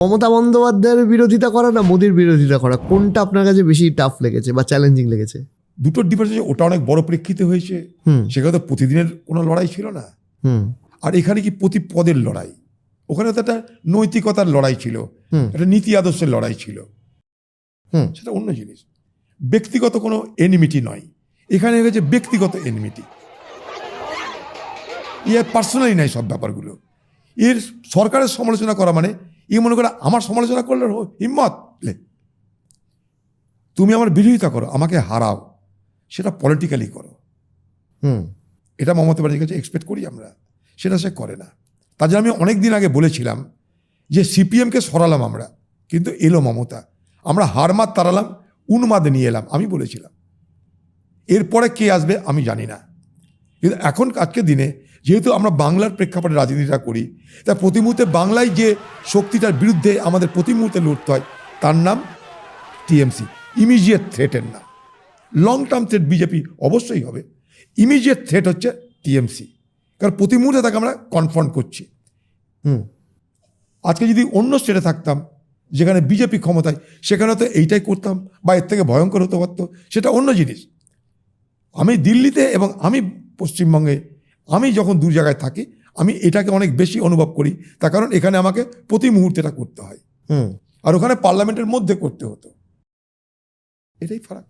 মমতা বন্দ্যোপাধ্যায়ের বিরোধিতা করা না মোদির বিরোধিতা করা, কোনটা আপনার কাছে বেশি টাফ লেগেছে বা চ্যালেঞ্জিং লেগেছে? দুটোর ডিফারেন্স হচ্ছে, ওটা অনেক বড় প্রেক্ষিতে হয়েছে, সেখানে তো প্রতিদিনের কোনো লড়াই ছিল না। আর এখানে কি প্রতি পদের লড়াই, ওখানে তো একটা নৈতিকতার লড়াই ছিল, একটা নীতি আদর্শের লড়াই ছিল, সেটা অন্য জিনিস। ব্যক্তিগত কোনো এনিমিটি নয়, এখানে হয়েছে ব্যক্তিগত এনিমিটি। এর পার্সোনালি নাই সব ব্যাপারগুলো। এর সরকারের সমালোচনা করা মানে এ মনে করে আমার সমালোচনা করলে হিম্মত, তুমি আমার বিরোধিতা করো, আমাকে হারাও, সেটা পলিটিক্যালি করো। এটা মমতা ব্যানার্জির কাছে এক্সপেক্ট করি আমরা, সেটা সে করে না। তার জন্য আমি অনেক দিন আগে বলেছিলাম যে সিপিএমকে সরালাম আমরা, কিন্তু এলো মমতা, আমরা হারমাত তাড়ালাম, উন্মাদ নিয়ে এলাম, আমি বলেছিলাম। এরপরে কে আসবে আমি জানি না, কিন্তু এখন আজকের দিনে যেহেতু আমরা বাংলার প্রেক্ষাপটে রাজনীতিটা করি, তা প্রতি মুহূর্তে বাংলায় যে শক্তিটার বিরুদ্ধে আমাদের প্রতি মুহূর্তে লড়তে হয়, তার নাম টিএমসি। ইমিডিয়েট থ্রেটের নাম। লং টার্ম থ্রেট বিজেপি অবশ্যই হবে, ইমিডিয়েট থ্রেট হচ্ছে টিএমসি, কারণ প্রতি মুহূর্তে তাকে আমরা কনফ্রন্ট করছি। আজকে যদি অন্য স্টেটে থাকতাম যেখানে বিজেপি ক্ষমতায়, সেখানে তো এইটাই করতাম বা এর থেকে ভয়ঙ্কর হতে পারতো, সেটা অন্য জিনিস। আমি দিল্লিতে এবং আমি পশ্চিমবঙ্গে, আমি যখন দু জায়গায় থাকি, আমি এটাকে অনেক বেশি অনুভব করি, তার কারণ এখানে আমাকে প্রতি মুহূর্তে এটা করতে হয়, আর ওখানে পার্লামেন্টের মধ্যে করতে হতো, এটাই ফারাক।